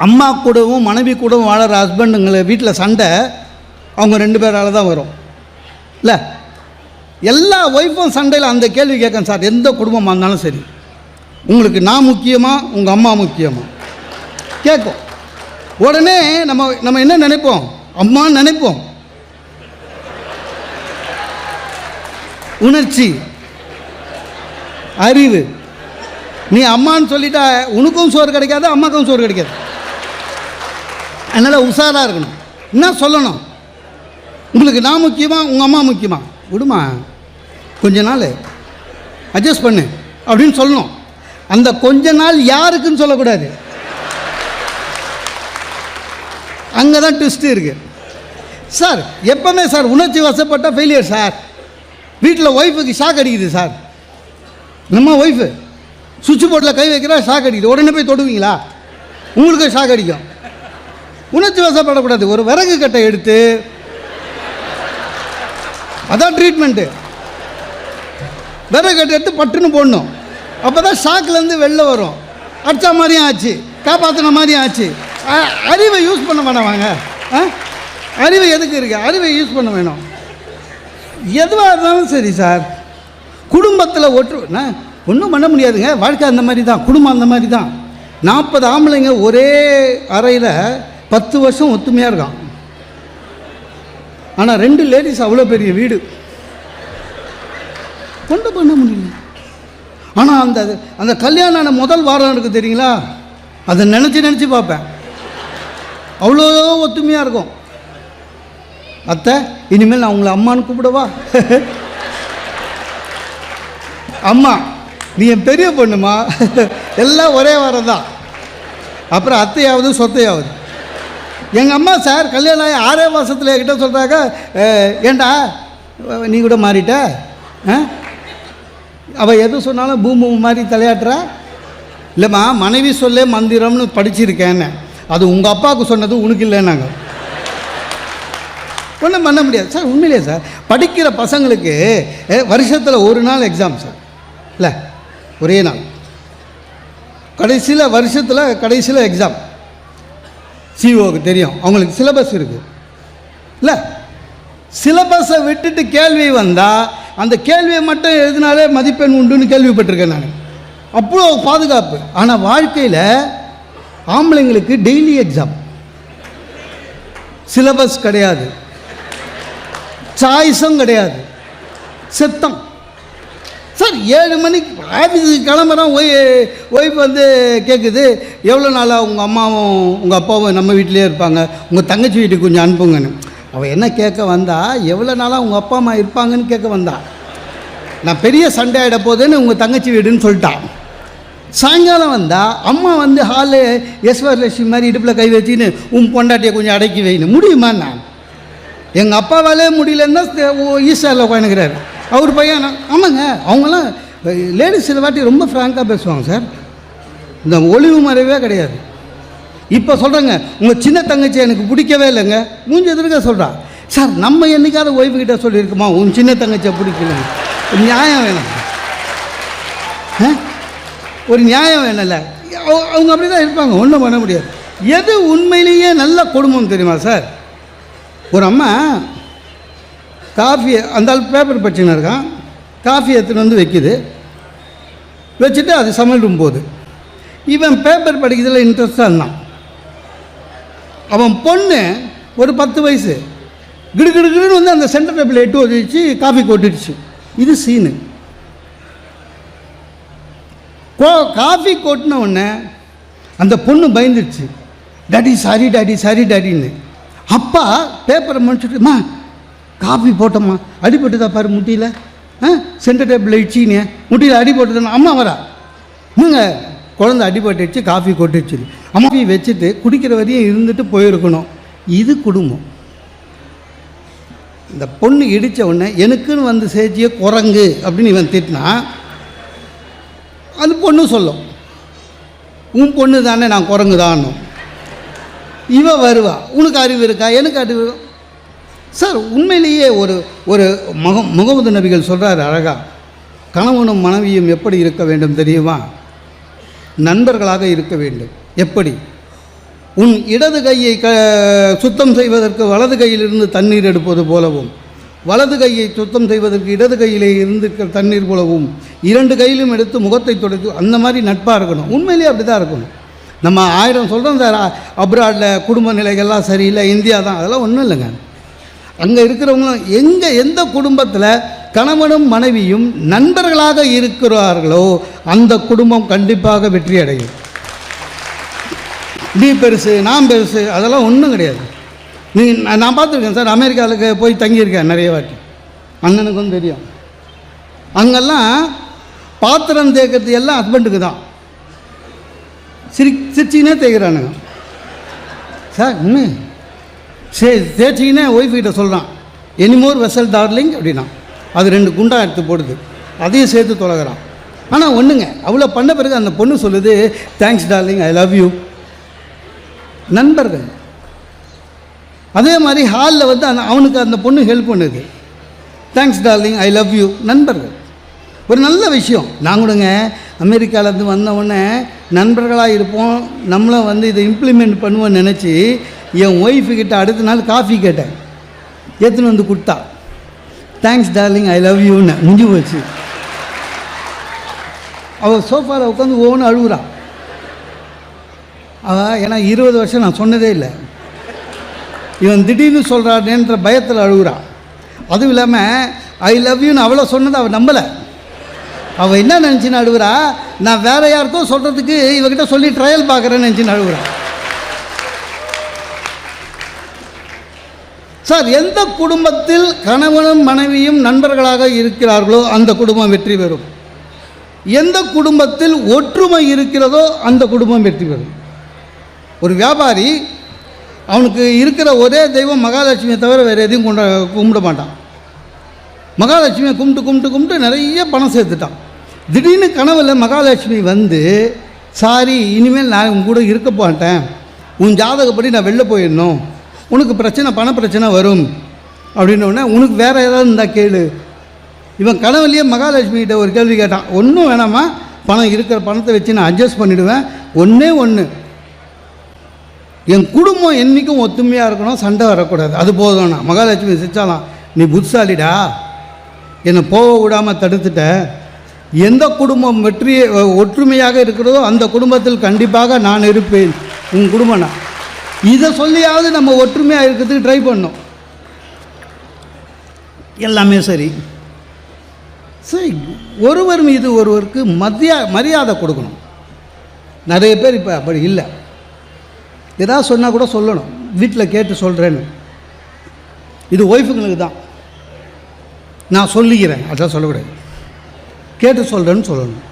அம்மா கூடவும் மனைவி கூடவும் வாழற ஹஸ்பண்டுங்களை வீட்டில் சண்டை அவங்க 2 பேரால் தான் வரும். இல்லை, எல்லா ஒய்ஃபும் சண்டையில் அந்த கேள்வி கேட்கணும் சார். எந்த குடும்பமாக இருந்தாலும் சரி, உங்களுக்கு நான் முக்கியமா உங்கள் அம்மா முக்கியமா கேட்கும். உடனே நம்ம என்ன நினைப்போம்? அம்மான்னு நினைப்போம். உணர்ச்சி, அறிவு. நீ அம்மான்னு சொல்லிட்டா உனக்கும் சோறு கிடைக்காது, அம்மாக்கும் சோறு கிடைக்காது. அதனால் உஷாராக இருக்கணும். என்ன சொல்லணும்? உங்களுக்கு நான் முக்கியமா உங்கள் அம்மா முக்கியமா? விடுமா, கொஞ்ச நாள் அட்ஜஸ்ட் பண்ணு அப்படின்னு சொல்லணும். அந்த கொஞ்ச நாள் யாருக்குன்னு சொல்லக்கூடாது. அங்கே தான் ட்விஸ்ட்டு இருக்குது சார். எப்போவுமே சார் உணர்ச்சி வசப்பட்ட ஃபெயிலியர் சார். வீட்டில் ஒய்ஃபுக்கு ஷாக் அடிக்குது சார். நம்ம ஒய்ஃபு சுவிட்ச் போர்டில் கை வைக்கிறா, ஷாக் அடிக்குது. உடனே போய் தொடுவீங்களா? உங்களுக்கு ஷாக் அடிக்கும். உணர்ச்சி வசப்படக்கூடாது. ஒரு விறகு கட்டை எடுத்து, அதான் ட்ரீட்மெண்ட்டு. விறகு கட்டை எடுத்து பட்டுன்னு போடணும். அப்போ தான் ஷாக்லேருந்து வெளில வரும். அடித்தா மாதிரியும் ஆச்சு, காப்பாற்றின மாதிரியும் ஆச்சு. அறிவை யூஸ் பண்ண வேணாம். வாங்க, அறிவை எதுக்கு இருக்குது? அறிவை யூஸ் பண்ண வேணும். எதுவாக இருந்தாலும் சரி சார். குடும்பத்தில் ஒன்றும் பண்ண முடியாதுங்க. வாழ்க்கை அந்த மாதிரி தான், குடும்பம் அந்த மாதிரி தான். 40 ஆம்பளைங்க ஒரே அறையில் 10 வருஷம் ஒத்துமையாக இருக்கான். ஆனால் 2 லேடிஸ் அவ்வளோ பெரிய வீடு கொண்டு பண்ண முடியல. ஆனால் அந்த கல்யாணம் முதல் வாரம் இருக்குது தெரியுங்களா, அதை நினச்சி பார்ப்பேன். அவ்வளோ ஒத்துமையாக இருக்கும். அத்தை, இனிமேல் நான் உங்களை அம்மான்னு கூப்பிடவா? அம்மா, நீ என் பெரிய பொண்ணுமா, எல்லாம் ஒரே வாரம் தான். அப்புறம் அத்தையாவது சொத்தையாவது. எங்கள் அம்மா சார் கல்யாணம் ஆகி 6 மாதத்தில் என்கிட்ட சொல்கிறாங்க, ஏண்டா நீ கூட மாறிட்ட, அவள் எது சொன்னாலும் பூமி மாதிரி தலையாட்டுறா. இல்லைம்மா, மனைவி சொல்லே மந்திரம்னு படிச்சிருக்கேன்னு. அது உங்கள் அப்பாவுக்கு சொன்னது உனக்கு இல்லைன்னாங்க. ஒன்றும் பண்ண முடியாது சார். உண்மையிலே சார், படிக்கிற பசங்களுக்கு வருஷத்தில் 1 நாள் எக்ஸாம் சார். இல்லை, ஒரே நாள் கடைசியில் எக்ஸாம். சிஓக்கு தெரியும், அவங்களுக்கு சிலபஸ் இருக்குது. இல்லை, சிலபஸை விட்டுட்டு கேள்வி வந்தால் அந்த கேள்வியை மட்டும் எழுதினாலே மதிப்பெண் உண்டுன்னு கேள்விப்பட்டிருக்கேன் நான். அவ்வளோ பாதுகாப்பு. ஆனால் வாழ்க்கையில் ஆம்பளைங்களுக்கு டெய்லி எக்ஸாம். சிலபஸ் கிடையாது, சாய்ஸும் கிடையாது, செத்தம் சார். 7 மணிக்கு ஆஃபீஸுக்கு கிளம்புறோம். ஒய்ஃப் கேட்குது, எவ்வளோ நாளாக உங்கள் அம்மாவும் உங்கள் அப்பாவும் நம்ம வீட்டிலே இருப்பாங்க, உங்கள் தங்கச்சி வீட்டுக்கு கொஞ்சம் அனுப்புங்கன்னு. அவள் என்ன கேட்க வந்தா, எவ்வளோ நாளாக உங்கள் அப்பா அம்மா இருப்பாங்கன்னு கேட்க வந்தா. நான் பெரிய சண்டை ஆகிட போதுன்னு உங்கள் தங்கச்சி வீடுன்னு சொல்லிட்டான். சாயங்காலம் வந்தால் அம்மா ஹாலு யஸ்வரலட்சுமி மாதிரி இடுப்பில் கை வச்சுன்னு உன் பொண்டாட்டியை கொஞ்சம் அடக்கி வைன்னு. முடியுமா? நான் எங்கள் அப்பாவாலே முடியலன்னா ஈஸ்டரில் உட்காந்துக்கிறாரு அவர் பையன். ஆமாங்க, அவங்களாம் லேடிஸ் சில வாட்டி ரொம்ப ஃப்ராங்காக பேசுவாங்க சார். இந்த ஒளிவு மறைவே கிடையாது. இப்போ சொல்கிறேங்க, உங்கள் சின்ன தங்கச்சி எனக்கு பிடிக்கவே இல்லைங்க, மூஞ்சி எதிர்க்க சொல்கிறா. சார், நம்ம என்றைக்காவது ஒய்ஃபு கிட்ட சொல்லியிருக்குமா உன் சின்ன தங்கச்சியை பிடிக்கலங்க? நியாயம் வேணும், ஒரு நியாயம் வேணும்ல. அவங்க அப்படி தான் இருப்பாங்க, ஒன்றும் பண்ண முடியாது. எது உண்மையிலேயே நல்ல குடும்பம் தெரியுமா சார்? ஒரு அம்மா காஃபி, அந்த பேப்பர் படிச்சுன்னு இருக்கான், காஃபி எடுத்துன்னு வைக்குது. வச்சுட்டு அது சமையல் ரூம் போகுது. இவன் பேப்பர் படிக்கிறதுல இன்ட்ரெஸ்டாக இருந்தான். அவன் பொண்ணு ஒரு 10 வயசு கிடுகிடுன்னு அந்த சென்டர் டேபிள் 8 வச்சு காஃபி கொட்டிடுச்சு. இது சீனு. காஃபி கொட்டின உடனே அந்த பொண்ணு பயந்துடுச்சு. டாடி சாரி டாடி, சாரி டாடின்னு. அப்பா பேப்பரை முடிச்சுட்டுமா, காஃபி போட்டோம்மா, அடிபட்டுதா பாரு முட்டியில், சென்டர் டேபிள் இடிச்சின்னு முட்டியில் அடிபட்டுதானே. அம்மா வரா, நீங்க குழந்தை அடிபட்டுச்சு, காஃபி கொட்டிடுச்சு. அம்மா வச்சுட்டு குடிக்கிற வரையும் இருந்துட்டு போயிருக்கணும். இது குடும்பம். இந்த பொண்ணு இடித்த உடனே எனக்குன்னு சேர்த்திய குரங்கு அப்படின்னு இவன் திட்டினா, அந்த பொண்ணு சொல்லும், உன் பொண்ணு தானே, நான் குரங்கு தான். இவன் வருவா, உனக்கு அறிவு இருக்கா, எனக்கு அறிவு. சார், உண்மையிலேயே ஒரு முகமது நபிகள் சொல்கிறார் அழகா, கணவனும் மனைவியும் எப்படி இருக்க வேண்டும் தெரியுமா? நண்பர்களாக இருக்க வேண்டும். எப்படி? உன் இடது கையை சுத்தம் செய்வதற்கு வலது கையிலிருந்து தண்ணீர் எடுப்பது போலவும், வலது கையை சுத்தம் செய்வதற்கு இடது கையிலே இருந்து தண்ணீர் போலவும் 2 கையிலும் எடுத்து முகத்தை துடைத்து, அந்த மாதிரி நட்பாக இருக்கணும். உண்மையிலேயே அப்படி தான் இருக்கணும். நம்ம 1000 சொல்கிறோம் சார், அப்ராடில் குடும்ப நிலைகள்லாம் சரியில்லை, இந்தியா தான், அதெல்லாம் ஒன்றும் இல்லைங்க. அங்கே இருக்கிறவங்களும் எந்த குடும்பத்தில் கணவனும் மனைவியும் நண்பர்களாக இருக்கிறார்களோ அந்த குடும்பம் கண்டிப்பாக வெற்றி அடையும். நீ பெருசு நான் பெருசு அதெல்லாம் ஒன்றும் கிடையாது. நான் பார்த்துருக்கேன் சார், அமெரிக்காவுக்கு போய் தங்கியிருக்கேன் நிறைய வாட்டி, அண்ணனுக்கும் தெரியும். அங்கெல்லாம் பாத்திரம் தேய்க்கிறது எல்லாம் ஹஸ்பண்டுக்கு தான். சிரிச்சினே தேய்க்கிறானுங்க சார். இன்னும் தேய்ச்சிக்கினே ஒய்ஃப்கிட்ட சொல்கிறான், எனிமோர் வெசல் டார்லிங் அப்படின்னா அது 2 குண்டா எடுத்து போடுது, அதையும் சேர்த்து தொலைகிறான். ஆனால் ஒன்றுங்க, அவ்வளோ பண்ண பிறகு அந்த பொண்ணு சொல்லுது, thanks darling, I love you. நண்பர்கள். அதே மாதிரி ஹாலில் வந்து அவனுக்கு அந்த பொண்ணு ஹெல்ப் பண்ணுது, thanks darling, I love you. நண்பர்கள் ஒரு நல்ல விஷயம். நான் கூடங்க அமெரிக்காவிலேருந்து வந்தவுடனே நண்பர்களாக இருப்போம், நம்மளும் வந்து இதை இம்ப்ளிமெண்ட் பண்ணுவோன்னு நினச்சி என் ஒய்ஃபுக்கிட்ட அடுத்த நாள் காஃபி கேட்டேன், எடுத்துன்னு வந்து கொடுத்தா, தேங்க்ஸ் டார்லிங், ஐ லவ் யூன்னு. முடிஞ்சு போச்சு. அவள் சோஃபாவில் உட்காந்து ஒவ்வொன்று அழுகுறான். அவள் ஏன்னா 20 வருஷம் நான் சொன்னதே இல்லை, இவன் திடீர்னு சொல்கிறானேன்ற பயத்தில் அழுகுறான். அதுவும் இல்லாமல் ஐ லவ் யூன்னு அவ்வளோ சொன்னதை அவள் நம்பலை. அவள் என்ன நினச்சின்னு அழுகுறா, நான் வேறு யாருக்கோ சொல்கிறதுக்கு இவகிட்ட சொல்லி ட்ரையல் பார்க்குறேன்னு நினச்சின்னு அழுகுறான். சார், எந்த குடும்பத்தில் கணவனும் மனைவியும் நண்பர்களாக இருக்கிறார்களோ அந்த குடும்பம் வெற்றி பெறும். எந்த குடும்பத்தில் ஒற்றுமை இருக்கிறதோ அந்த குடும்பம் வெற்றி பெறும். ஒரு வியாபாரி அவனுக்கு இருக்கிற ஒரே தெய்வம் மகாலட்சுமியை தவிர வேறு எதையும் கும்பிட மாட்டான். மகாலட்சுமியை கும்பிட்டு நிறைய பணம் சேர்த்துட்டான். திடீர்னு கனவில் மகாலட்சுமி வந்து, சாரி இனிமேல் நான் உன் கூட இருக்க மாட்டேன், உன் ஜாதகப்படி நான் வெளில போயிடணும், உனக்கு பிரச்சனை பண பிரச்சனை வரும் அப்படின்னோடனே உனக்கு வேறு ஏதாவது இருந்தால் கேளு. இவன் கனவுலேயே மகாலட்சுமிகிட்ட ஒரு கேள்வி கேட்டான், ஒன்றும் வேணாமா, பணம் இருக்கிற பணத்தை வச்சு நான் அட்ஜஸ்ட் பண்ணிவிடுவேன், ஒன்றே ஒன்று, என் குடும்பம் என்றைக்கும் ஒத்துமையாக இருக்கணும், சண்டை வரக்கூடாது, அது போதும்னா. மகாலட்சுமி சிரிச்சாலாம், நீ புத்திசாலிடா, என்னை போக விடாமல் தடுத்துட்ட. எந்த குடும்பம் ஒற்றுமையாக இருக்கிறதோ அந்த குடும்பத்தில் கண்டிப்பாக நான் இருப்பேன், உன் குடும்பம்னா. இதை சொல்லியாவது நம்ம ஒற்றுமையாக இருக்கிறதுக்கு ட்ரை பண்ணோம். எல்லாமே சரி. சரி, ஒருவர் மீது ஒருவருக்கு மரியாதை கொடுக்கணும். நிறைய பேர் இப்போ அப்படி இல்லை. ஏதாவது சொன்னால் கூட சொல்லணும், வீட்டில் கேட்டு சொல்கிறேன்னு. இது ஒய்ஃபுங்களுக்கு தான், நான் சொல்லிக்கிறேன் அதான் சொல்லக்கூடாது, கேட்டு சொல்கிறேன்னு சொல்லணும்.